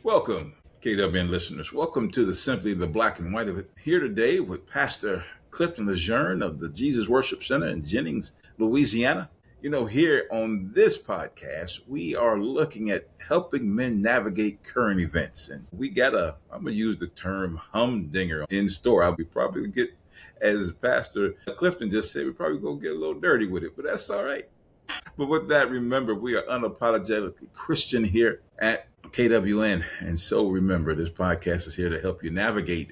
Welcome, KWN listeners. Welcome to the Simply the Black and White of It. Here today with Pastor Clifton Lejeune of the Jesus Worship Center in Jennings, Louisiana. You know, here on this podcast, we are looking at helping men navigate current events. And we got I'm going to use the term humdinger in store. I'll be probably get, as Pastor Clifton just said, we're probably going to get a little dirty with it, but that's all right. But with that, remember, we are unapologetically Christian here at KWN. And so remember, this podcast is here to help you navigate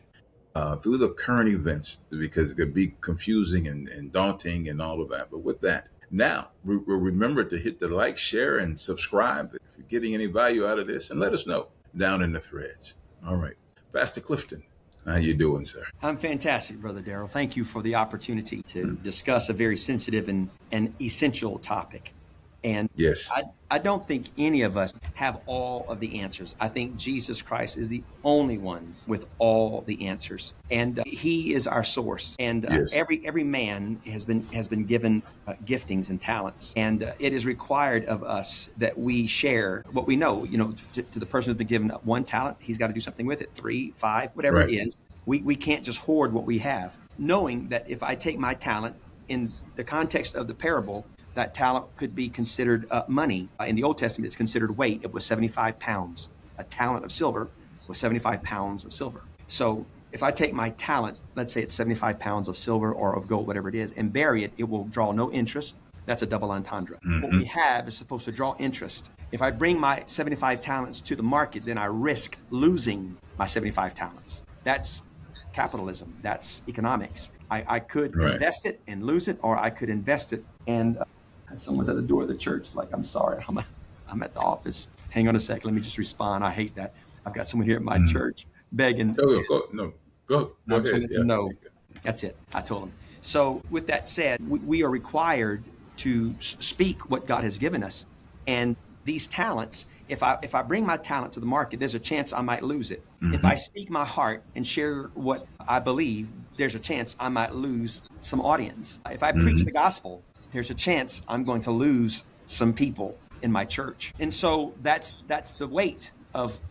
through the current events because it could be confusing and daunting and all of that. But with that, now remember to hit the like, share, and subscribe if you're getting any value out of this, and let us know down in the threads. All right. Pastor Clifton, how you doing, sir? I'm fantastic, Brother Darryl. Thank you for the opportunity to discuss a very sensitive and essential topic. And yes, I don't think any of us have all of the answers. I think Jesus Christ is the only one with all the answers, and He is our source. And yes. every man has been given giftings and talents, and it is required of us that we share what we know. You know, to the person who's been given one talent, he's got to do something with it. 3, 5, whatever Right. it is. We can't just hoard what we have, knowing that if I take my talent in the context of the parable, that talent could be considered money. In the Old Testament, it's considered weight. It was 75 pounds. A talent of silver was 75 pounds of silver. So if I take my talent, let's say it's 75 pounds of silver or of gold, whatever it is, and bury it, it will draw no interest. That's a double entendre. Mm-hmm. What we have is supposed to draw interest. If I bring my 75 talents to the market, then I risk losing my 75 talents. That's capitalism. That's economics. I could Right. invest it and lose it, or I could invest it and someone's at the door of the church, like, I'm sorry, I'm at the office. Hang on a second. Let me just respond. I hate that. I've got someone here at my church begging. Go ahead. Yeah. No, that's it. I told him. So with that said, we are required to speak what God has given us. And these talents, if I bring my talent to the market, there's a chance I might lose it. Mm-hmm. If I speak my heart and share what I believe, there's a chance I might lose some audience. If I preach the gospel, there's a chance I'm going to lose some people in my church. And so that's the weight of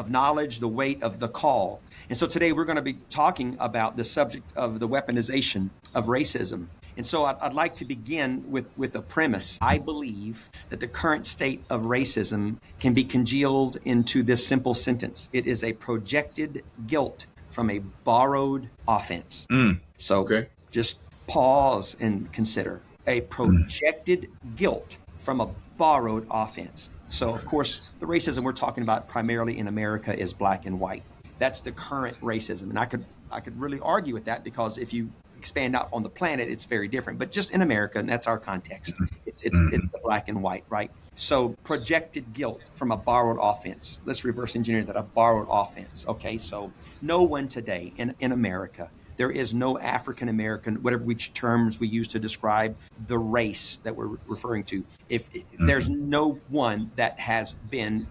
knowledge, the weight of the call. And so today we're going to be talking about the subject of the weaponization of racism. And so I'd like to begin with a premise. I believe that the current state of racism can be congealed into this simple sentence. It is a projected guilt from a borrowed offense. So Okay. just pause and consider a projected guilt from a borrowed offense. So, of course, the racism we're talking about primarily in America is black and white. That's the current racism. And I could really argue with that, because if you expand out on the planet, it's very different. But just in America, and that's our context, it's the black and white, right? So projected guilt from a borrowed offense. Let's reverse engineer that, a borrowed offense. Okay, so no one today in America, there is no African American, whatever which terms we use to describe the race that we're referring to. If there's no one that has been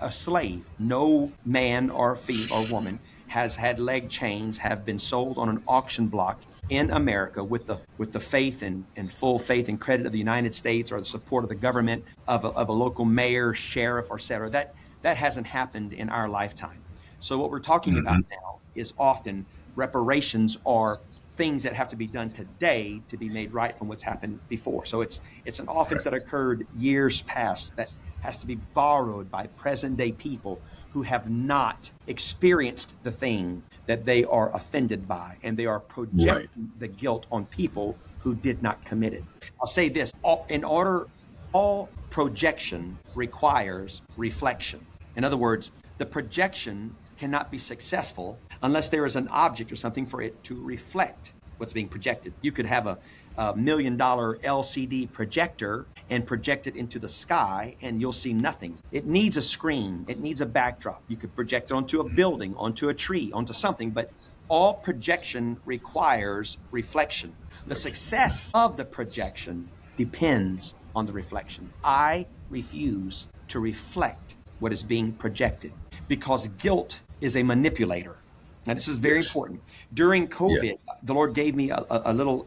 a slave, no man or female or woman has had leg chains, have been sold on an auction block in America with the faith and full faith and credit of the United States, or the support of the government, of a local mayor, sheriff, or et cetera. That hasn't happened in our lifetime. So what we're talking about now is often reparations, are things that have to be done today to be made right from what's happened before. So it's an offense that occurred years past that has to be borrowed by present day people who have not experienced the thing that they are offended by, and they are projecting the guilt on people who did not commit it. I'll say this, all projection requires reflection. In other words, the projection cannot be successful unless there is an object or something for it to reflect what's being projected. You could have a $1 million LCD projector and project it into the sky, and you'll see nothing. It needs a screen. It needs a backdrop. You could project it onto a building, onto a tree, onto something, but all projection requires reflection. The success of the projection depends on the reflection. I refuse to reflect what is being projected, because guilt is a manipulator. Now, this is very important. During COVID, the Lord gave me a little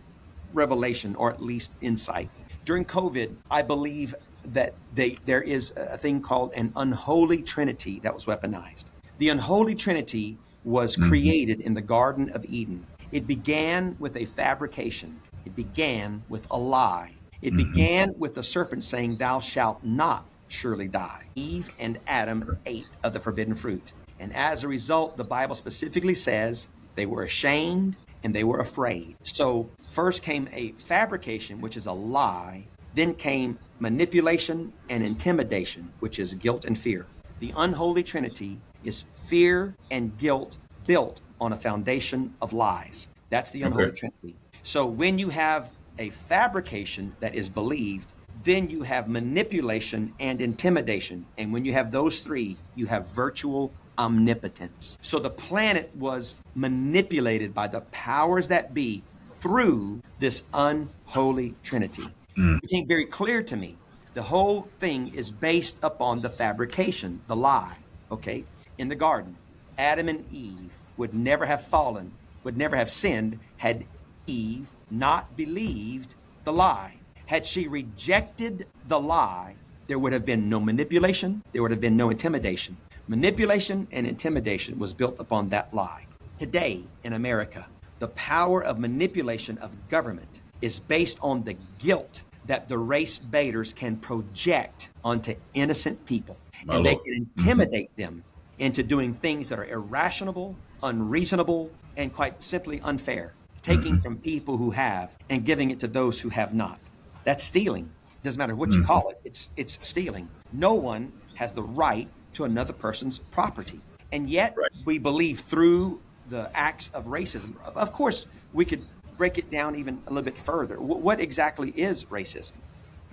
revelation, or at least insight. During COVID, I believe that there is a thing called an unholy trinity that was weaponized. The unholy trinity was created in the Garden of Eden. It began with a fabrication. It began with a lie. It began with the serpent saying, "Thou shalt not surely die." Eve and Adam ate of the forbidden fruit. And as a result, the Bible specifically says they were ashamed and they were afraid. So first came a fabrication, which is a lie. Then came manipulation and intimidation, which is guilt and fear. The unholy trinity is fear and guilt built on a foundation of lies. That's the unholy trinity. So when you have a fabrication that is believed, then you have manipulation and intimidation. And when you have those three, you have virtual omnipotence. So the planet was manipulated by the powers that be through this unholy trinity. It became very clear to me. The whole thing is based upon the fabrication, the lie, okay? In the garden, Adam and Eve would never have fallen, would never have sinned had Eve not believed the lie. Had she rejected the lie, there would have been no manipulation, there would have been no intimidation. Manipulation and intimidation was built upon that lie. Today in America, the power of manipulation of government is based on the guilt that the race baiters can project onto innocent people. And they can intimidate them into doing things that are irrational, unreasonable, and quite simply unfair. Taking from people who have and giving it to those who have not. That's stealing. Doesn't matter what you call it. It's stealing. No one has the right to another person's property. And yet we believe through the acts of racism. Of course, we could break it down even a little bit further. What exactly is racism?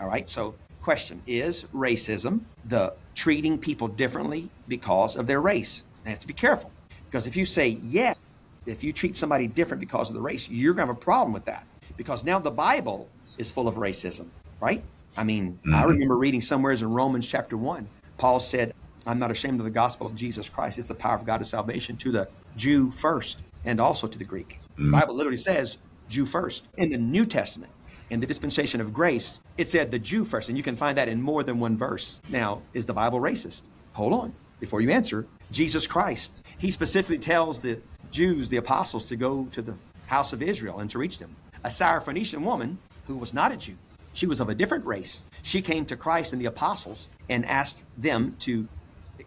All right. So question, is racism the treating people differently because of their race? And you have to be careful, because if you say, yeah, if you treat somebody different because of the race, you're going to have a problem with that, because now the Bible is full of racism, right? I mean, I remember reading somewhere in Romans chapter 1, Paul said, "I'm not ashamed of the gospel of Jesus Christ. It's the power of God to salvation to the Jew first and also to the Greek." The Bible literally says Jew first. In the New Testament, in the dispensation of grace, it said the Jew first, and you can find that in more than one verse. Now, is the Bible racist? Hold on, before you answer. Jesus Christ, he specifically tells the Jews, the apostles, to go to the house of Israel and to reach them. A Syrophoenician woman who was not a Jew, she was of a different race. She came to Christ and the apostles and asked them to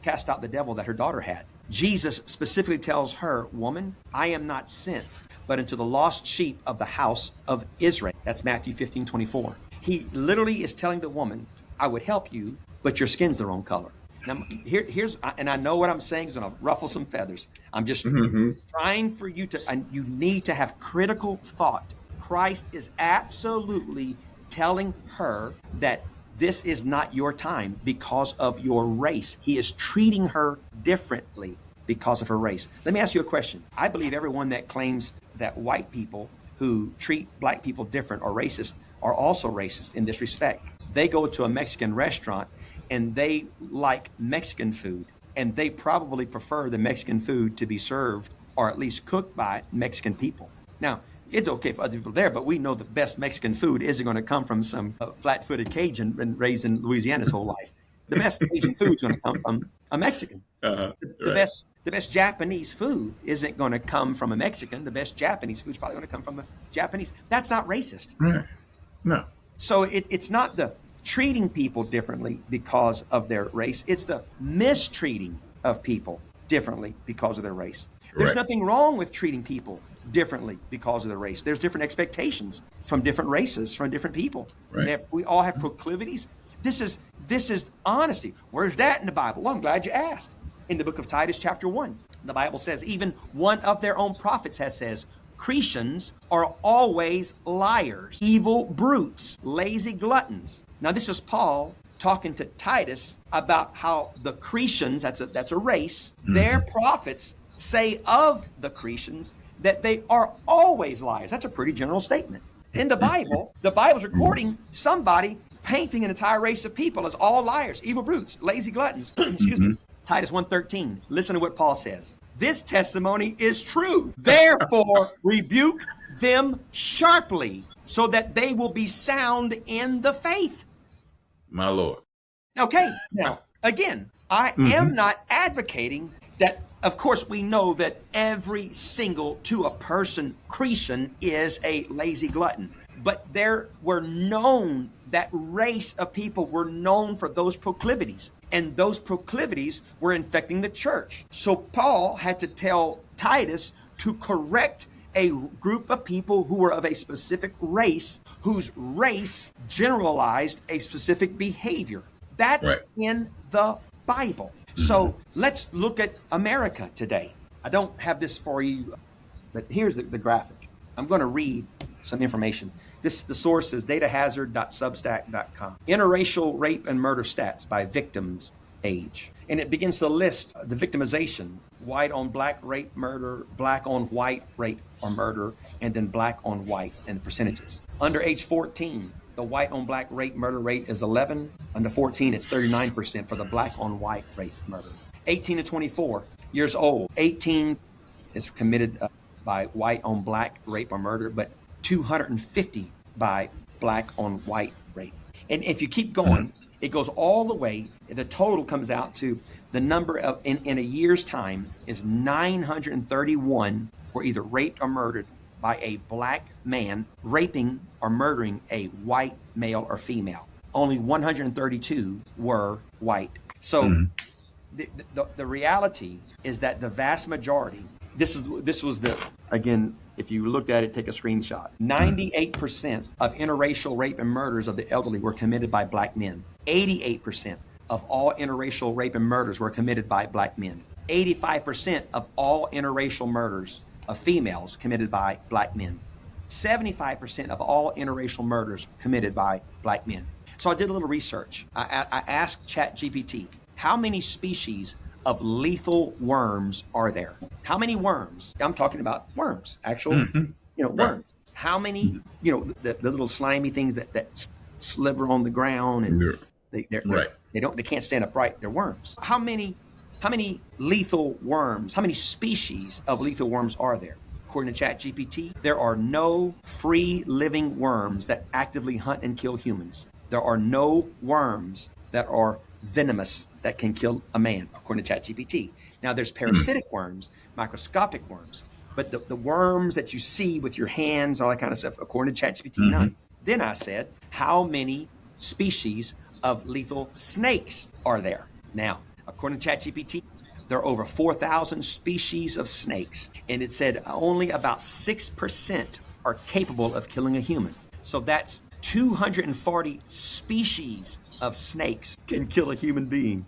cast out the devil that her daughter had. Jesus specifically tells her, "Woman, I am not sent but into the lost sheep of the house of Israel." That's Matthew 15:24. He literally is telling the woman, "I would help you, but your skin's the wrong color." Now, here's, and I know what I'm saying is going to ruffle some feathers. I'm just trying for you to, and you need to have critical thought. Christ is absolutely telling her that this is not your time because of your race. He is treating her differently because of her race. Let me ask you a question. I believe everyone that claims that white people who treat black people different or racist are also racist in this respect. They go to a Mexican restaurant and they like Mexican food, and they probably prefer the Mexican food to be served or at least cooked by Mexican people. Now, it's okay for other people there, but we know the best Mexican food isn't going to come from some flat-footed Cajun been raised in Louisiana his whole life. The best Asian food is going to come from a Mexican. The best Japanese food isn't going to come from a Mexican. The best Japanese food is probably going to come from a Japanese. That's not racist. No. So it's not the treating people differently because of their race. It's the mistreating of people differently because of their race. There's nothing wrong with treating people differently because of their race. There's different expectations from different races, from different people. We all have proclivities. This is honesty. Where's that in the Bible? Well, I'm glad you asked. In the book of Titus, chapter 1, the Bible says, even one of their own prophets says, Cretians are always liars, evil brutes, lazy gluttons. Now, this is Paul talking to Titus about how the Cretians, that's a race, their prophets say of the Cretians that they are always liars. That's a pretty general statement. In the Bible's recording somebody painting an entire race of people as all liars, evil brutes, lazy gluttons. Excuse me. Titus 1:13. Listen to what Paul says. This testimony is true. Therefore, rebuke them sharply so that they will be sound in the faith. My Lord. Okay, now, again, I am not advocating that. Of course, we know that every single to a person Cretan is a lazy glutton, but there were known, that race of people were known for those proclivities, and those proclivities were infecting the church. So Paul had to tell Titus to correct a group of people who were of a specific race, whose race generalized a specific behavior. That's Right. in the Bible. So let's look at America today. I don't have this for you, but here's the graphic. I'm going to read some information. The source is datahazard.substack.com. Interracial rape and murder stats by victims age. And it begins to list the victimization: white on black rape, murder, black on white rape or murder, and then black on white and the percentages. Under age 14, the white on black rape murder rate is 11. Under 14, it's 39% for the black on white rape murder. 18 to 24 years old, 18 is committed by white on black rape or murder, but 250 by black on white rape. And if you keep going, it goes all the way. The total comes out to the number of, in a year's time, is 931 were either raped or murdered by a black man raping or murdering a white male or female. Only 132 were white. So the reality is that the vast majority, this was the, again, if you looked at it, take a screenshot. 98% of interracial rape and murders of the elderly were committed by black men. 88% of all interracial rape and murders were committed by black men. 85% of all interracial murders of females committed by black men. 75% of all interracial murders committed by black men. So I did a little research. I asked ChatGPT, how many species of lethal worms are there? How many worms? I'm talking about worms, actual, worms. How many, the little slimy things that sliver on the ground and they can't stand upright. They're worms. How many lethal worms, how many species of lethal worms are there? According to ChatGPT, there are no free living worms that actively hunt and kill humans. There are no worms that are venomous that can kill a man, according to ChatGPT. Now, there's parasitic worms, microscopic worms, but the worms that you see with your hands, all that kind of stuff, according to ChatGPT, none. Then I said, how many species of lethal snakes are there? Now, according to ChatGPT, there are over 4,000 species of snakes, and it said only about 6% are capable of killing a human. So that's 240 species of snakes can kill a human being.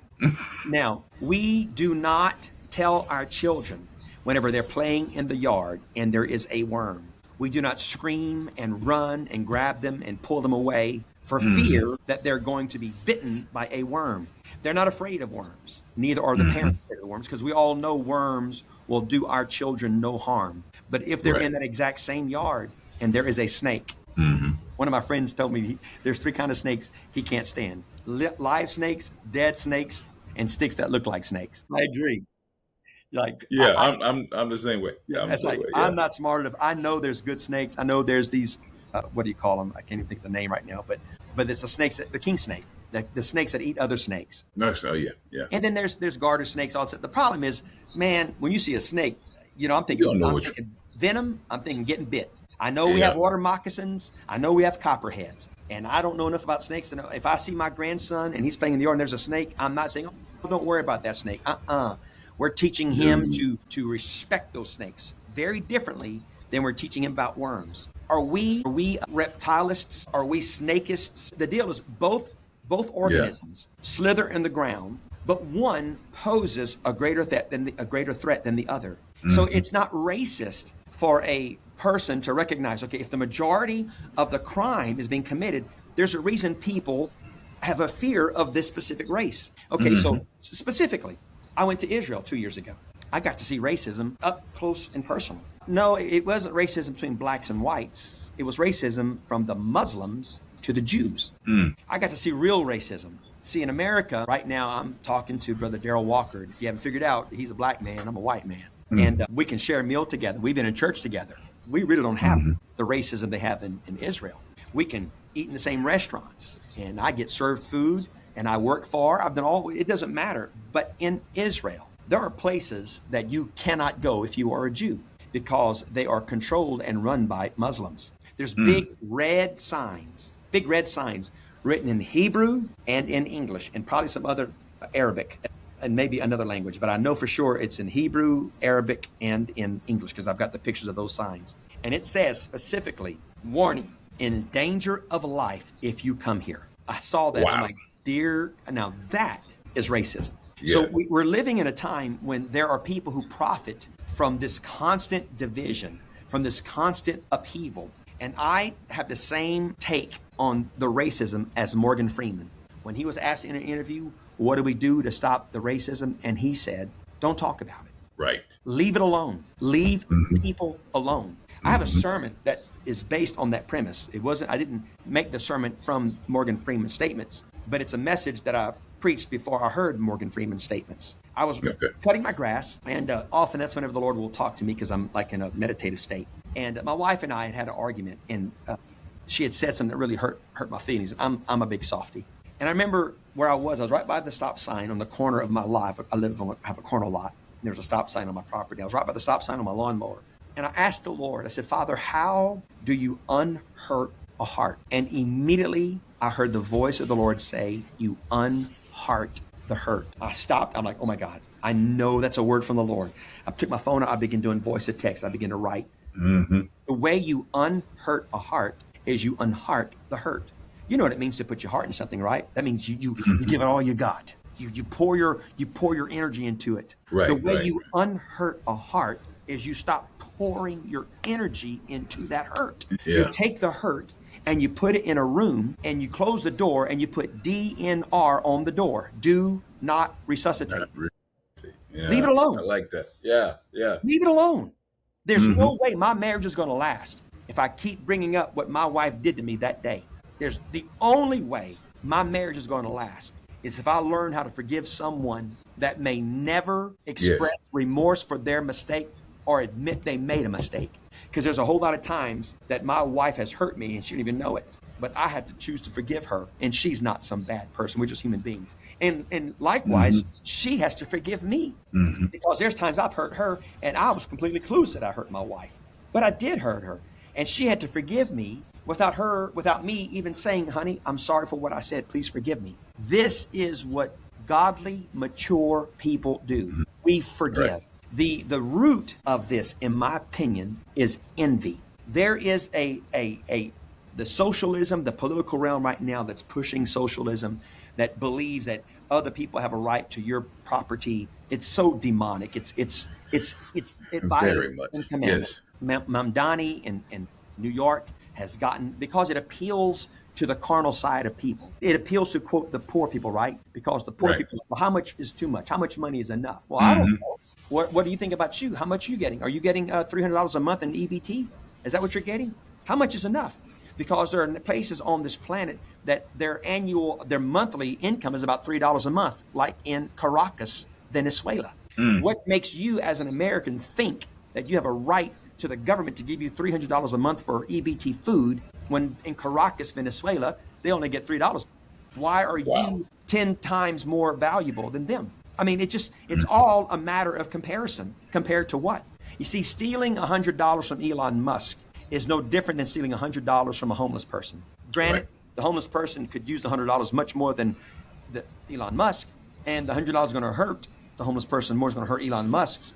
Now, we do not tell our children whenever they're playing in the yard and there is a worm. We do not scream and run and grab them and pull them away for fear that they're going to be bitten by a worm. They're not afraid of worms. Neither are the parents afraid of worms, because we all know worms will do our children no harm. But if they're in that exact same yard and there is a snake, one of my friends told me there's 3 kinds of snakes he can't stand: live snakes, dead snakes, and sticks that look like snakes. I agree. Like, I'm the same way. I'm not smart enough. I know there's good snakes. I know there's these, what do you call them? I can't even think of the name right now, but it's the snakes, the king snake, the snakes that eat other snakes. No, so yeah. And then there's garter snakes. Also, the problem is, man, when you see a snake, I'm thinking venom. I'm thinking getting bit. I know we have water moccasins. I know we have copperheads, and I don't know enough about snakes to know. If I see my grandson and he's playing in the yard and there's a snake, I'm not saying, oh, don't worry about that snake. We're teaching him to respect those snakes very differently than we're teaching him about worms. Are we reptilists? Are we snakeists? The deal is both organisms slither in the ground, but one poses a greater threat than the other. So it's not racist for a person to recognize, okay, if the majority of the crime is being committed, there's a reason people have a fear of this specific race. Okay, so specifically, I went to Israel 2 years ago. I got to see racism up close and personal. No, it wasn't racism between blacks and whites. It was racism from the Muslims to the Jews. I got to see real racism. See, in America, right now, I'm talking to Brother Darryl Walker. If you haven't figured out, he's a black man, I'm a white man. And we can share a meal together. We've been in church together. We really don't have the racism they have in Israel. We can eat in the same restaurants, and I get served food, and I work far. I've done all, it doesn't matter. But in Israel, there are places that you cannot go if you are a Jew because they are controlled and run by Muslims. There's big red signs written in Hebrew and in English and probably some other Arabic and maybe another language. But I know for sure it's in Hebrew, Arabic, and in English because I've got the pictures of those signs. And it says specifically, warning, in danger of life if you come here. I saw that. Wow. I'm like, dear, now that is racism. Yes. So we're living in a time when there are people who profit from this constant division, from this constant upheaval. And I have the same take on the racism as Morgan Freeman. When he was asked in an interview, what do we do to stop the racism? And he said, don't talk about it. Right. Leave it alone. Leave people alone. I have a sermon that is based on that premise. I didn't make the sermon from Morgan Freeman's statements, but it's a message that I preached before I heard Morgan Freeman's statements. I was cutting my grass, and often that's whenever the Lord will talk to me because I'm like in a meditative state. And my wife and I had an argument, and she had said something that really hurt my feelings. I'm a big softie. And I remember where I was right by the stop sign on the corner of my lot. I have a corner lot. And there's a stop sign on my property. I was right by the stop sign on my lawnmower. And I asked the Lord, I said, Father, how do you unhurt a heart? And immediately I heard the voice of the Lord say, you unheart the hurt. I stopped. I'm like, oh my God, I know that's a word from the Lord. I took my phone out. I began doing voice to text. I began to write. The way you unhurt a heart is you unheart the hurt. You know what it means to put your heart in something, right? That means you give it all you got. You pour your energy into it. Right, the way right. you unhurt a heart is you stop pouring your energy into that hurt. Yeah. You take the hurt and you put it in a room and you close the door and you put DNR on the door. Do not resuscitate. Yeah, Leave it alone. I like that. Yeah. Leave it alone. There's no way my marriage is going to last if I keep bringing up what my wife did to me that day. There's the only way my marriage is going to last is if I learn how to forgive someone that may never express remorse for their mistake or admit they made a mistake. Because there's a whole lot of times that my wife has hurt me and she didn't even know it. But I had to choose to forgive her, and she's not some bad person. We're just human beings. And likewise, she has to forgive me because there's times I've hurt her, and I was completely clueless that I hurt my wife. But I did hurt her, and she had to forgive me without me even saying, honey, I'm sorry for what I said. Please forgive me. This is what godly, mature people do. We forgive. Right. The root of this, in my opinion, is envy. There is the socialism, the political realm right now that's pushing socialism, that believes that other people have a right to your property. It's so demonic. It very much. Yes. Mamdani in New York has gotten, because it appeals to the carnal side of people. It appeals to, quote, the poor people, right? Because the poor people, well, how much is too much? How much money is enough? Well, I don't know. What do you think about you? How much are you getting? Are you getting $300 a month in EBT? Is that what you're getting? How much is enough? Because there are places on this planet that their monthly income is about $3 a month, like in Caracas, Venezuela. What makes you as an American think that you have a right to the government to give you $300 a month for EBT food when in Caracas, Venezuela, they only get $3? Why are you 10 times more valuable than them? I mean, it's all a matter of comparison. Compared to what? You see, stealing $100 from Elon Musk is no different than stealing $100 from a homeless person. Granted, the homeless person could use the $100 much more than Elon Musk, and the $100 is going to hurt the homeless person more, is going to hurt Elon Musk,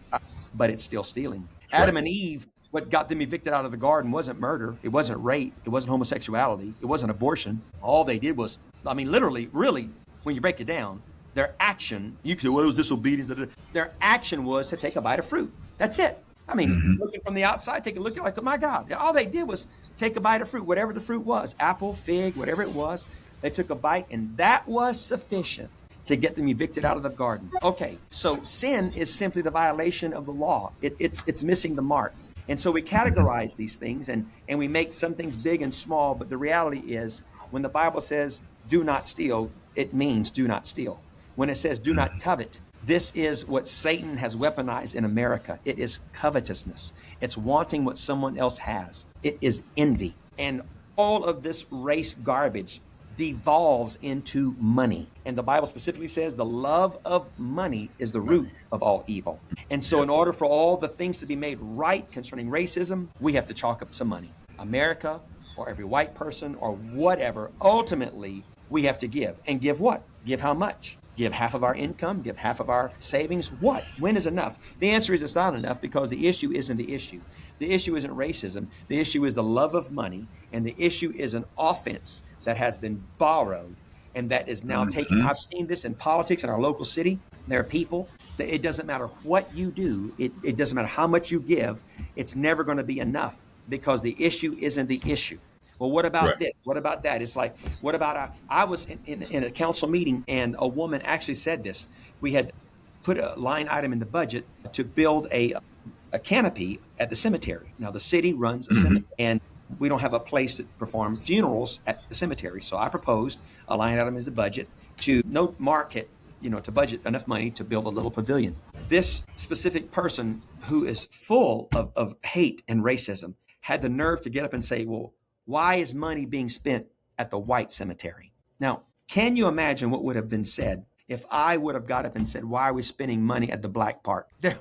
but it's still stealing. Adam and Eve, what got them evicted out of the garden wasn't murder, it wasn't rape, it wasn't homosexuality, it wasn't abortion. All they did was, I mean, literally, really, when you break it down, their action, you could say, well, it was disobedience. Their action was to take a bite of fruit. That's it. I mean, looking from the outside, take a look at like, oh my God, all they did was take a bite of fruit, whatever the fruit was, apple, fig, whatever it was. They took a bite, and that was sufficient to get them evicted out of the garden. Okay, so sin is simply the violation of the law. It's missing the mark. And so we categorize these things and we make some things big and small, but the reality is when the Bible says do not steal, it means do not steal. When it says do not covet, this is what Satan has weaponized in America. It is covetousness. It's wanting what someone else has. It is envy. And All of this race garbage devolves into money. And the Bible specifically says the love of money is the root of all evil. And so in order for all the things to be made right concerning racism, we have to chalk up some money. America, or every white person, or whatever, ultimately we have to give. And give what? Give how much? Give half of our income, give half of our savings. What? When is enough? The answer is it's not enough, because the issue isn't the issue. The issue isn't racism. The issue is the love of money. And the issue is an offense that has been borrowed and that is now taken. I've seen this in politics in our local city. There are people that it doesn't matter what you do. It doesn't matter how much you give. It's never going to be enough, because the issue isn't the issue. Well, what about this? What about that? It's like, what about, I was in a council meeting, and a woman actually said this. We had put a line item in the budget to build a canopy at the cemetery. Now, the city runs a cemetery, and we don't have a place to perform funerals at the cemetery. So I proposed a line item as the budget to to budget enough money to build a little pavilion. This specific person, who is full of hate and racism, had the nerve to get up and say, well, why is money being spent at the white cemetery? Now, can you imagine what would have been said if I would have got up and said, why are we spending money at the black park? There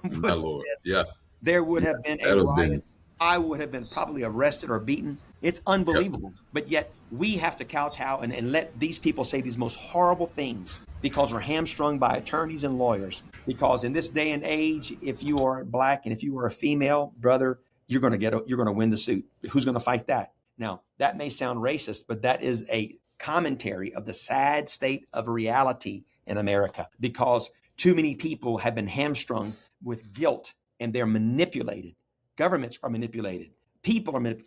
would have been a riot. I would have been probably arrested or beaten. It's unbelievable. But yet we have to kowtow and let these people say these most horrible things, because we're hamstrung by attorneys and lawyers. Because in this day and age, if you are black and if you are a female, brother, you're going to win the suit. Who's going to fight that? Now, that may sound racist, but that is a commentary of the sad state of reality in America, because too many people have been hamstrung with guilt, and they're manipulated. Governments are manipulated.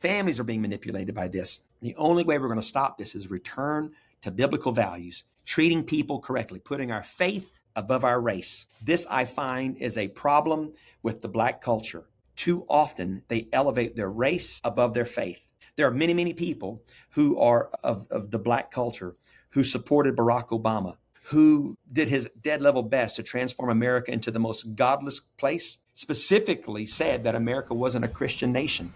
Families are being manipulated by this. The only way we're going to stop this is return to biblical values, treating people correctly, putting our faith above our race. This, I find, is a problem with the black culture. Too often, they elevate their race above their faith. There are many, many people who are of the black culture who supported Barack Obama, who did his dead level best to transform America into the most godless place, specifically said that America wasn't a Christian nation,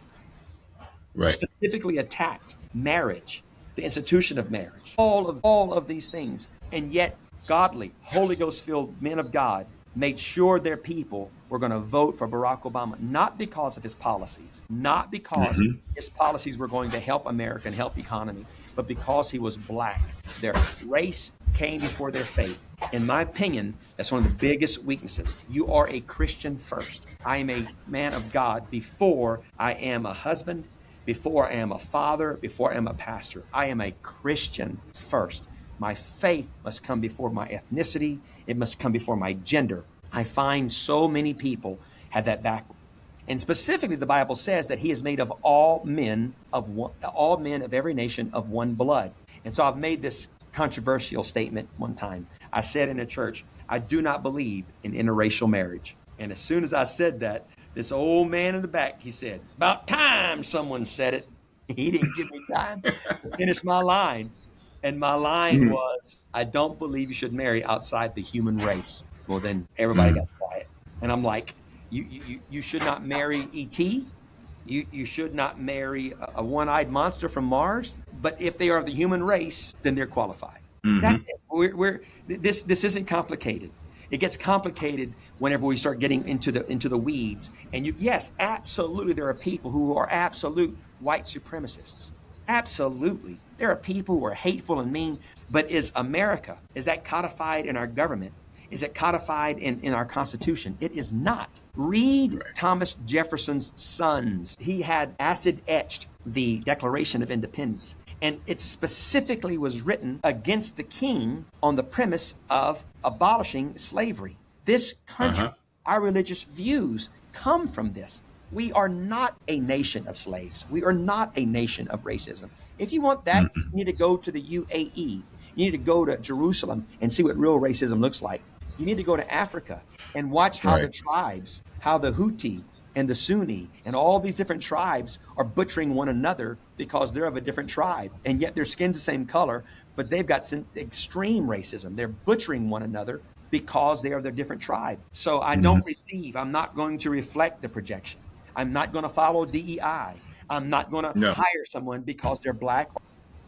specifically attacked marriage, the institution of marriage, all of these things. And yet godly, Holy Ghost filled men of God made sure their people were going to vote for Barack Obama, not because of his policies, not because his policies were going to help America and help economy, but because he was black. Their race came before their faith. In my opinion, that's one of the biggest weaknesses. You are a Christian first. I am a man of God before I am a husband, before I am a father, before I am a pastor. I am a Christian first. My faith must come before my ethnicity. It must come before my gender. I find so many people have that backward. And specifically, the Bible says that he is made of all men of every nation of one blood. And so I've made this controversial statement one time. I said in a church, I do not believe in interracial marriage. And as soon as I said that, this old man in the back, he said, about time someone said it. He didn't give me time to finish my line. And my line was, I don't believe you should marry outside the human race. Well, then everybody got quiet. And I'm like, you should not marry E.T. You should not marry a one-eyed monster from Mars. But if they are of the human race, then they're qualified. That's it. This isn't complicated. It gets complicated whenever we start getting into the weeds. And yes, absolutely, there are people who are absolute white supremacists. Absolutely. There are people who are hateful and mean, but is that codified in our government? Is it codified in our Constitution? It is not. Read Thomas Jefferson's sons. He had acid etched the Declaration of Independence, and it specifically was written against the king on the premise of abolishing slavery. This country, our religious views come from this. We are not a nation of slaves. We are not a nation of racism. If you want that, you need to go to the UAE. You need to go to Jerusalem and see what real racism looks like. You need to go to Africa and watch how the tribes, how the Houthi and the Sunni and all these different tribes are butchering one another because they're of a different tribe. And yet their skin's the same color, but they've got some extreme racism. They're butchering one another because they are their different tribe. So I'm not going to reflect the projection. I'm not going to follow DEI. I'm not going to No. hire someone because they're black.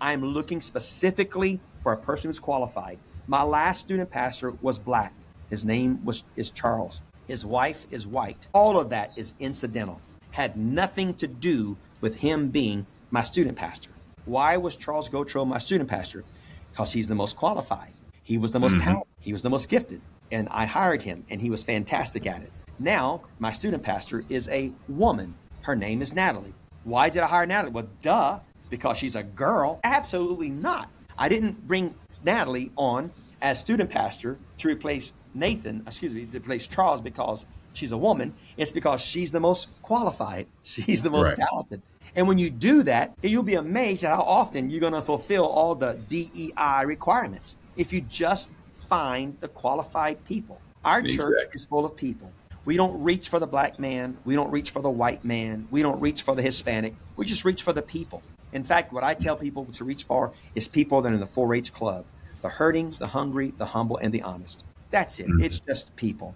I'm looking specifically for a person who's qualified. My last student pastor was black. His name is Charles. His wife is white. All of that is incidental. Had nothing to do with him being my student pastor. Why was Charles Gautreaux my student pastor? Because he's the most qualified. He was the most talented. He was the most gifted. And I hired him, and he was fantastic at it. Now, my student pastor is a woman. Her name is Natalie. Why did I hire Natalie? Well, duh, because she's a girl? Absolutely not. I didn't bring Natalie on as student pastor to replace to replace Charles because she's a woman. It's because she's the most qualified. She's the most talented. And when you do that, you'll be amazed at how often you're going to fulfill all the DEI requirements if you just find the qualified people. Our church is full of people. We don't reach for the black man. We don't reach for the white man. We don't reach for the Hispanic. We just reach for the people. In fact, what I tell people to reach for is people that are in the 4-H club, the hurting, the hungry, the humble, and the honest. That's it. It's just people.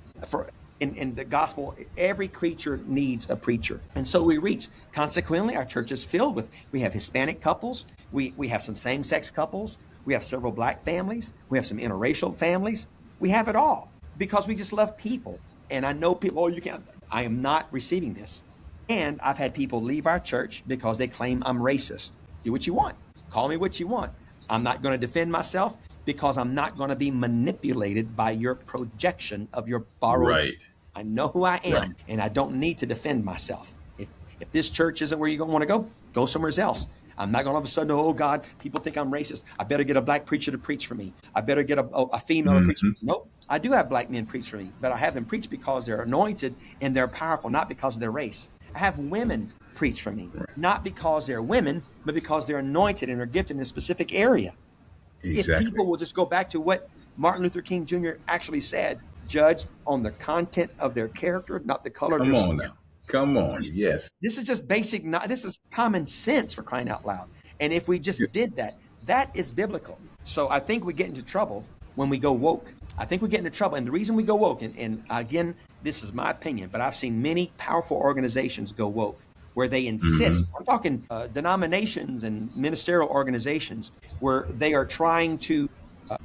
In the gospel, every creature needs a preacher. And so we reach. Consequently, our church is filled with, we have Hispanic couples. We have some same-sex couples. We have several black families. We have some interracial families. We have it all because we just love people. And I know people, you can't. I am not receiving this. And I've had people leave our church because they claim I'm racist. Do what you want. Call me what you want. I'm not going to defend myself because I'm not going to be manipulated by your projection of your borrowed. Right. I know who I am, and I don't need to defend myself. If this church isn't where you want to go somewhere else. I'm not going to all of a sudden, oh God, people think I'm racist. I better get a black preacher to preach for me. I better get a female to preach for me. Nope. I do have black men preach for me, but I have them preach because they're anointed and they're powerful, not because of their race. I have women preach for me, not because they're women, but because they're anointed and they're gifted in a specific area. If people will just go back to what Martin Luther King Jr. actually said, judged on the content of their character, not the color of their skin. Come on, yes. This is just basic, this is common sense, for crying out loud. And if we just did that, that is biblical. So I think we get into trouble when we go woke. I think we get into trouble. And the reason we go woke, and again, this is my opinion, but I've seen many powerful organizations go woke where they insist, I'm talking denominations and ministerial organizations, where they are trying to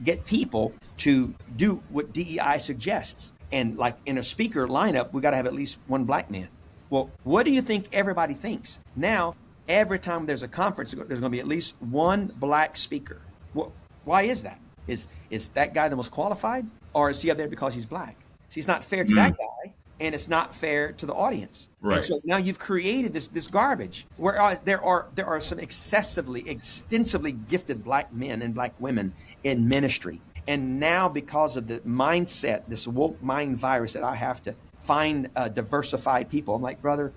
get people to do what DEI suggests. And like in a speaker lineup, we got to have at least one black man. Well, what do you think everybody thinks? Now, every time there's a conference, there's going to be at least one black speaker. Well, why is that? Is that guy the most qualified? Or is he up there because he's black? See, it's not fair to that guy, and it's not fair to the audience. Right. And so now you've created this garbage where there are some extensively gifted black men and black women in ministry. And now because of the mindset, this woke mind virus, that I have to find diversified people. I'm like, brother,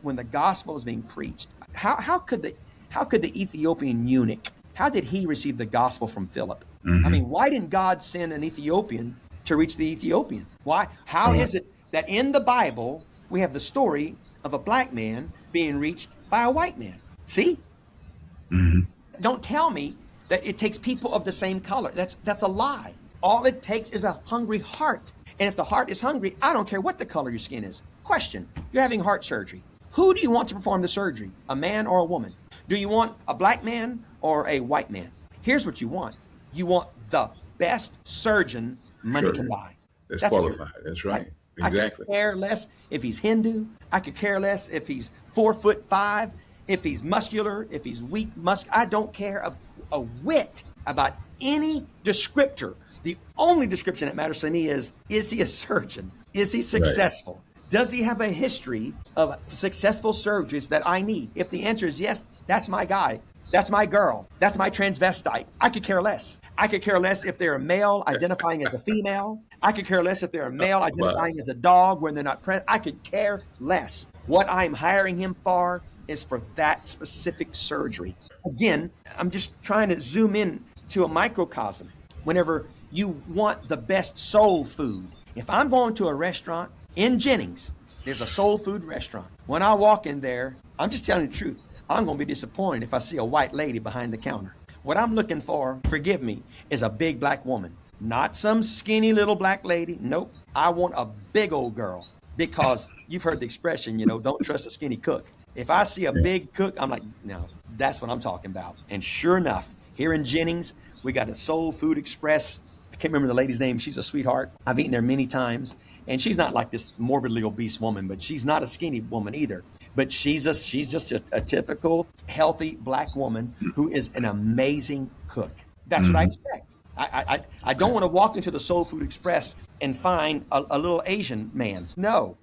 when the gospel is being preached, how could the Ethiopian eunuch, how did he receive the gospel from Philip? I mean, why didn't God send an Ethiopian to reach the Ethiopian? Why? How is it that in the Bible we have the story of a black man being reached by a white man? See? Don't tell me that it takes people of the same color. That's a lie. All it takes is a hungry heart. And if the heart is hungry, I don't care what the color your skin is. Question, you're having heart surgery. Who do you want to perform the surgery? A man or a woman? Do you want a black man or a white man? Here's what you want. You want the best surgeon money can buy. That's qualified. That's right. Exactly. I could care less if he's Hindu. I could care less if he's 4'5", if he's muscular, if he's weak, I don't care a whit about any descriptor. The only description that matters to me is he a surgeon? Is he successful? Right. Does he have a history of successful surgeries that I need? If the answer is yes, that's my guy. That's my girl. That's my transvestite. I could care less. I could care less if they're a male identifying as a female. I could care less if they're a male identifying as a dog when they're not present. I could care less. What I'm hiring him for is for that specific surgery. Again, I'm just trying to zoom in to a microcosm. Whenever you want the best soul food, if I'm going to a restaurant in Jennings, there's a soul food restaurant. When I walk in there, I'm just telling the truth. I'm going to be disappointed if I see a white lady behind the counter. What I'm looking for, forgive me, is a big black woman. Not some skinny little black lady. Nope. I want a big old girl. because you've heard the expression, don't trust a skinny cook. If I see a big cook, I'm like, no, that's what I'm talking about. And sure enough, here in Jennings, we got a Soul Food Express. I can't remember the lady's name. She's a sweetheart. I've eaten there many times. And she's not like this morbidly obese woman, but she's not a skinny woman either. But she's just a typical healthy black woman who is an amazing cook. That's what I expect. I don't want to walk into the Soul Food Express and find a little Asian man. No,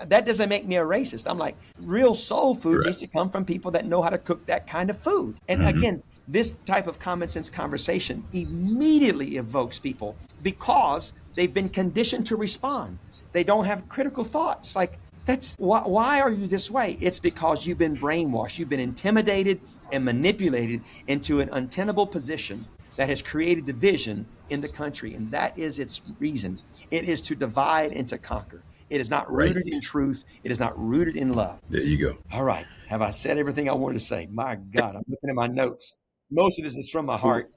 that doesn't make me a racist. I'm like, real soul food needs to come from people that know how to cook that kind of food. And again, this type of common sense conversation immediately evokes people because they've been conditioned to respond. They don't have critical thoughts. Like, that's why are you this way? It's because you've been brainwashed. You've been intimidated and manipulated into an untenable position that has created division in the country. And that is its reason. It is to divide and to conquer. It is not rooted in truth. It is not rooted in love. There you go. All right. Have I said everything I wanted to say? My God, I'm looking at my notes. Most of this is from my heart.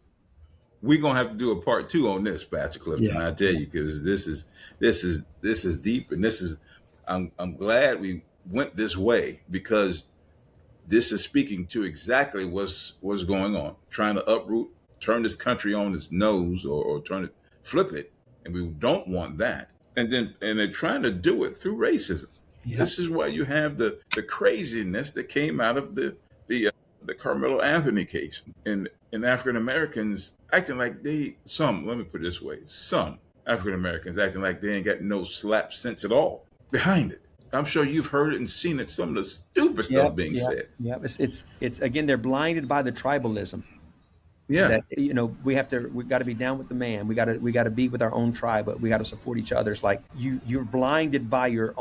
We're gonna have to do a part 2 on this, Pastor Clifton. Yeah. I tell you, because this is deep, and I'm glad we went this way, because this is speaking to exactly what's going on, trying to uproot, turn this country on its nose, or flip it, and we don't want that. And they're trying to do it through racism. Yeah. This is why you have the craziness that came out of the Carmelo Anthony case, and African Americans acting like some African Americans acting like they ain't got no slap sense at all behind it. I'm sure you've heard it and seen it. Some of the stupid stuff being said. Yeah, it's again, they're blinded by the tribalism. Yeah, that, we've got to be down with the man. We got to be with our own tribe, but we got to support each other. It's like you're blinded by you're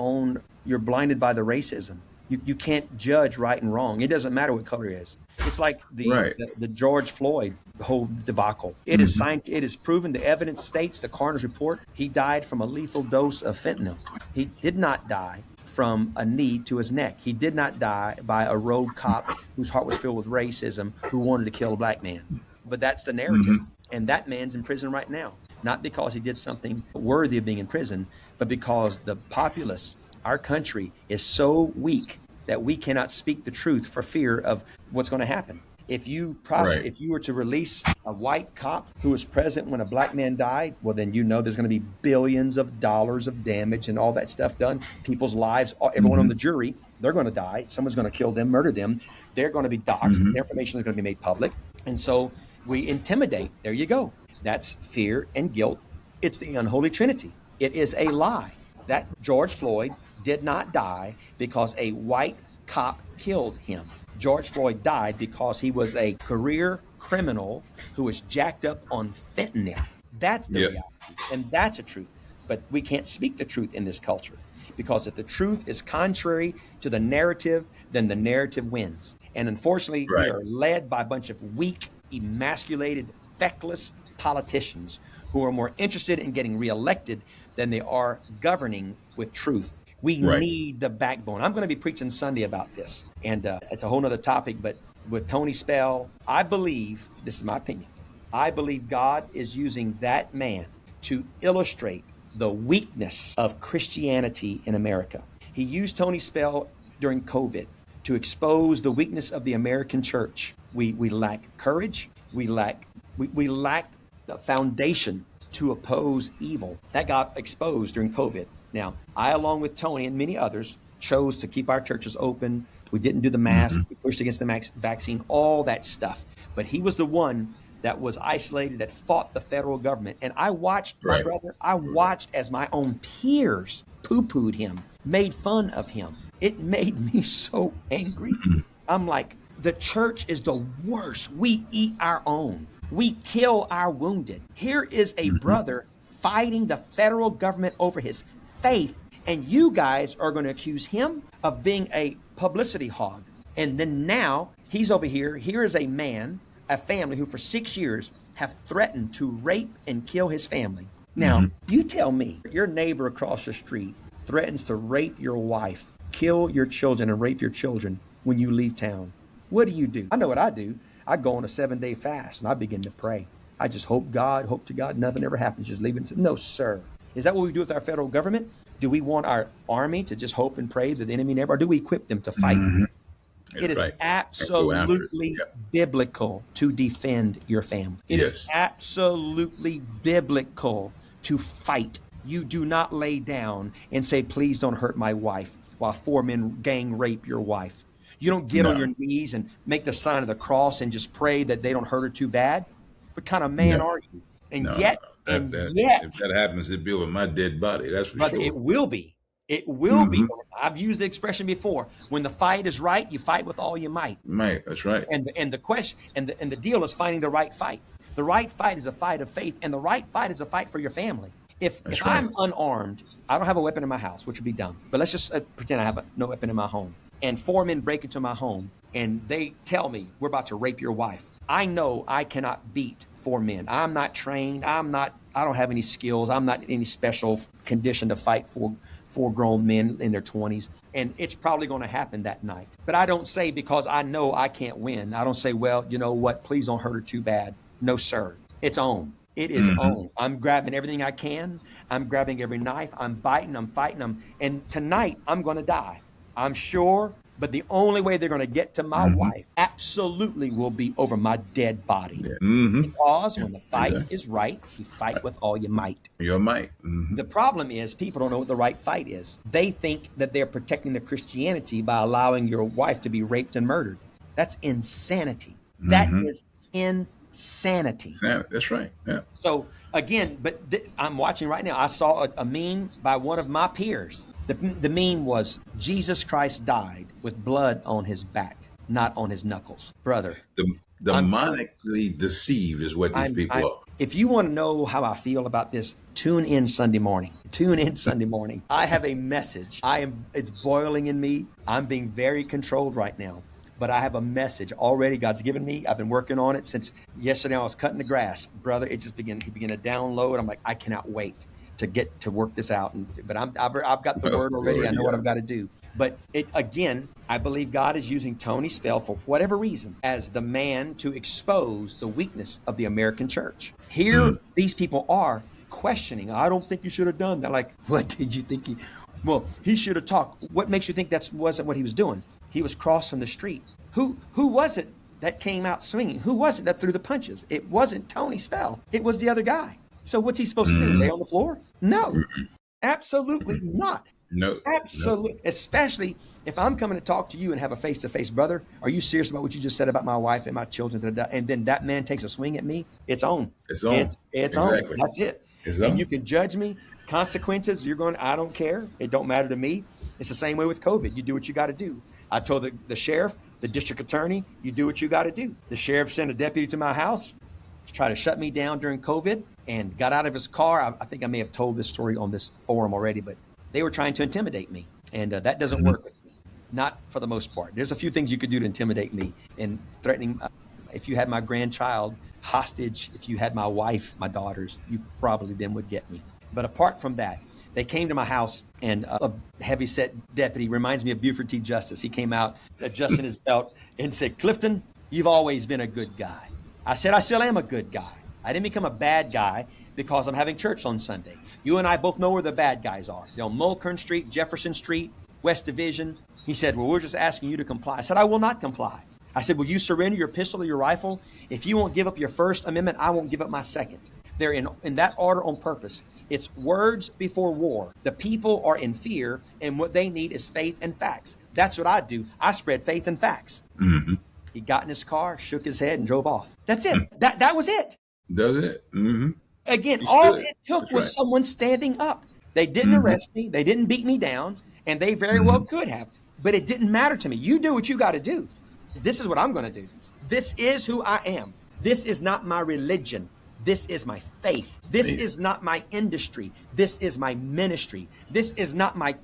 blinded by the racism. You can't judge right and wrong. It doesn't matter what color it is. It's like the George Floyd whole debacle. It is proven. The evidence states, the coroner's report, he died from a lethal dose of fentanyl. He did not die from a knee to his neck. He did not die by a rogue cop whose heart was filled with racism, who wanted to kill a black man. But that's the narrative. And that man's in prison right now, not because he did something worthy of being in prison, but because the populace, our country, is so weak that we cannot speak the truth for fear of what's going to happen. If you were to release a white cop who was present when a black man died, well, then there's going to be billions of dollars of damage and all that stuff done. People's lives, everyone on the jury, they're going to die. Someone's going to kill them, murder them. They're going to be doxxed. Their information is going to be made public. And so we intimidate. There you go. That's fear and guilt. It's the unholy trinity. It is a lie that George Floyd did not die because a white cop killed him. George Floyd died because he was a career criminal who was jacked up on fentanyl. That's the reality, and that's a truth. But we can't speak the truth in this culture, because if the truth is contrary to the narrative, then the narrative wins. And unfortunately, we are led by a bunch of weak, emasculated, feckless politicians who are more interested in getting reelected than they are governing with truth. We need the backbone. I'm going to be preaching Sunday about this, and it's a whole nother topic, but with Tony Spell, I believe, this is my opinion, I believe God is using that man to illustrate the weakness of Christianity in America. He used Tony Spell during COVID to expose the weakness of the American church. We lack courage. We lacked the foundation to oppose evil. That got exposed during COVID. Now, I, along with Tony and many others, chose to keep our churches open. We didn't do the mask. We pushed against the vaccine, all that stuff. But he was the one that was isolated, that fought the federal government. And I watched, my brother, as my own peers poo-pooed him, made fun of him. It made me so angry. I'm like, the church is the worst. We eat our own. We kill our wounded. Here is a brother fighting the federal government over his faith, and you guys are going to accuse him of being a publicity hog. And then now he's over here. Here is a man, a family who for 6 years have threatened to rape and kill his family. Now, you tell me, your neighbor across the street threatens to rape your wife, kill your children, and rape your children when you leave town. What do? I know what I do. I go on a 7-day fast and I begin to pray. I just hope to God, nothing ever happens. Just leave it. No, sir. Is that what we do with our federal government? Do we want our army to just hope and pray that the enemy never, or do we equip them to fight? Mhm. It is Right. And go after it. absolutely Yep. biblical to defend your family. It is Yes. absolutely biblical to fight. You do not lay down and say, please don't hurt my wife, while 4 men gang rape your wife. You don't get on No. your knees and make the sign of the cross and just pray that they don't hurt her too bad. What kind of man No. are you? And No. yet, If that happens, it'd be over my dead body. That's for brother, sure. it will be. It will be. Mhm. I've used the expression before. When the fight is right, you fight with all your might. Right. That's right. And the question and the deal is finding the right fight. The right fight is a fight of faith, and the right fight is a fight for your family. If That's I'm right. unarmed, I don't have a weapon in my house, which would be dumb. But let's just pretend I have no weapon in my home. And 4 men break into my home, and they tell me, we're about to rape your wife. I know I cannot beat 4 men. I'm not trained. I don't have any skills. I'm not in any special condition to fight 4 grown men in their 20s. And it's probably going to happen that night. But I don't say, because I know I can't win, I don't say, well, you know what, please don't hurt her too bad. No, sir. It's on. It is on. I'm grabbing everything I can. I'm grabbing every knife. I'm biting. I'm fighting them. And tonight, I'm going to die. I'm sure. But the only way they're going to get to my wife absolutely will be over my dead body. Yeah. Mm-hmm. Because when the fight is right, you fight with all your might. Your might. Mm-hmm. The problem is people don't know what the right fight is. They think that they're protecting their Christianity by allowing your wife to be raped and murdered. That's insanity. That is insanity. That's right. Yeah. So again, but I'm watching right now. I saw a meme by one of my peers. The meme was, Jesus Christ died with blood on his back, not on his knuckles. Brother. Demonically deceived is what these people are. If you want to know how I feel about this, tune in Sunday morning. Tune in Sunday morning. I have a message. It's boiling in me. I'm being very controlled right now. But I have a message already God's given me. I've been working on it since yesterday. I was cutting the grass. Brother, he began to download. I'm like, I cannot wait to get to work this out. But I've got the word already. I know what I've got to do. But again, I believe God is using Tony Spell for whatever reason as the man to expose the weakness of the American church. Here, these people are questioning. I don't think you should have done that. Like, what did you think? Well, he should have talked. What makes you think that wasn't what he was doing? He was crossing the street. Who was it that came out swinging? Who was it that threw the punches? It wasn't Tony Spell. It was the other guy. So what's he supposed to do? Lay on the floor? No, absolutely not. No, absolutely. No. Especially if I'm coming to talk to you and have a face-to-face, brother, are you serious about what you just said about my wife and my children? And then that man takes a swing at me. It's on. It's on. It's exactly. On. That's it. It's and on. You can judge me. Consequences, I don't care. It don't matter to me. It's the same way with COVID. You do what you got to do. I told the sheriff, the district attorney, you do what you got to do. The sheriff sent a deputy to my house to try to shut me down during COVID and got out of his car. I think I may have told this story on this forum already, but they were trying to intimidate me. And that doesn't work with me, not for the most part. There's a few things you could do to intimidate me, and threatening. If you had my grandchild hostage, if you had my wife, my daughters, you probably then would get me. But apart from that, they came to my house, and a heavy-set deputy reminds me of Buford T. Justice. He came out, adjusting his belt, and said, Clifton, you've always been a good guy. I said, I still am a good guy. I didn't become a bad guy because I'm having church on Sunday. You and I both know where the bad guys are. They're on Mulkern Street, Jefferson Street, West Division. He said, well, we're just asking you to comply. I said, I will not comply. I said, will you surrender your pistol or your rifle? If you won't give up your First Amendment, I won't give up my second. They're in that order on purpose. It's words before war. The people are in fear, and what they need is faith and facts. That's what I do. I spread faith and facts. Mm-hmm. He got in his car, shook his head, and drove off. That's it. That was it. That's it. Mm-hmm. Again, all it took was someone standing up. They didn't arrest me. They didn't beat me down, and they very well could have. But it didn't matter to me. You do what you got to do. This is what I'm going to do. This is who I am. This is not my religion. This is my faith. This is not my industry. This is my ministry. This is not my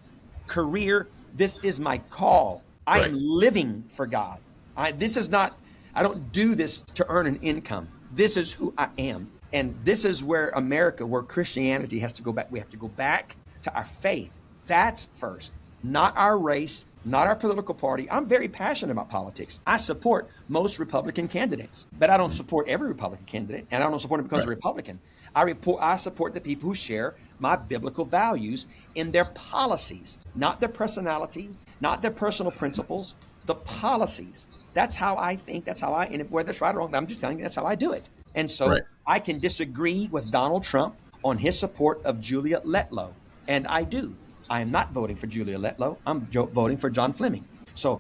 career. This is my call. I am living for God. I don't do this to earn an income. This is who I am. And this is where America, where Christianity has to go back. We have to go back to our faith. That's first, not our race, not our political party. I'm very passionate about politics. I support most Republican candidates, but I don't support every Republican candidate, and I don't support them because they're Republican. I support the people who share my biblical values in their policies, not their personality, not their personal principles, the policies. That's how I think. That's how and whether it's right or wrong, I'm just telling you that's how I do it. And Right. so I can disagree with Donald Trump on his support of Julia Letlow. And I do. I am not voting for Julia Letlow. I'm voting for John Fleming. So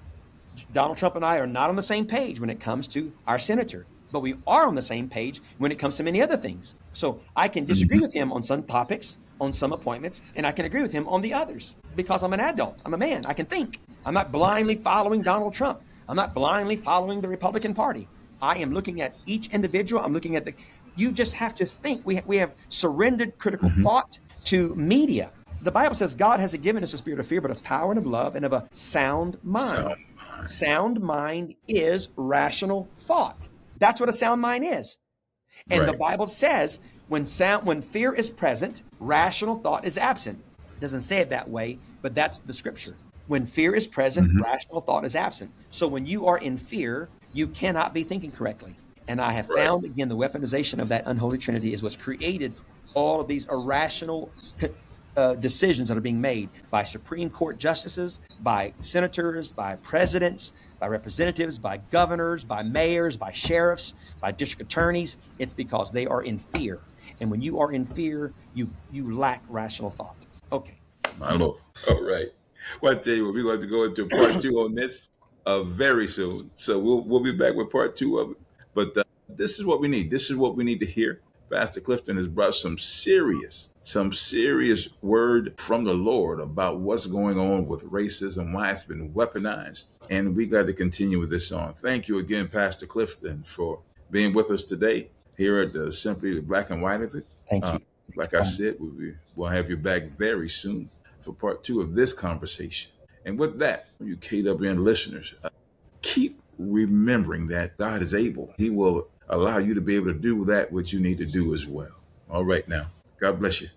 Donald Trump and I are not on the same page when it comes to our senator, but we are on the same page when it comes to many other things. So I can disagree with him on some topics, on some appointments, and I can agree with him on the others because I'm an adult. I'm a man. I can think. I'm not blindly following Donald Trump. I'm not blindly following the Republican Party. I am looking at each individual. I'm looking at you just have to think. We have surrendered critical thought to media. The Bible says God hasn't given us a spirit of fear, but of power and of love and of a sound mind. Sound mind is rational thought. That's what a sound mind is. And the Bible says when fear is present, rational thought is absent. It doesn't say it that way, but that's the scripture. When fear is present, rational thought is absent. So when you are in fear, you cannot be thinking correctly. And I have found, again, the weaponization of that unholy trinity is what's created all of these irrational decisions that are being made by Supreme Court justices, by senators, by presidents, by representatives, by governors, by mayors, by sheriffs, by district attorneys. It's because they are in fear. And when you are in fear, you lack rational thought. Okay. My Lord. All right. Well, I tell you what, we're going to go into part 2 on this very soon. So we'll be back with part 2 of it. But this is what we need. This is what we need to hear. Pastor Clifton has brought some serious word from the Lord about what's going on with racism, why it's been weaponized. And we got to continue with this on. Thank you again, Pastor Clifton, for being with us today here at the Simply the Black and White of It. Thank you. Like I said, we'll have you back very soon for part 2 of this conversation. And with that, you KWN listeners, keep remembering that God is able. He will allow you to be able to do that which you need to do as well. All right now. God bless you.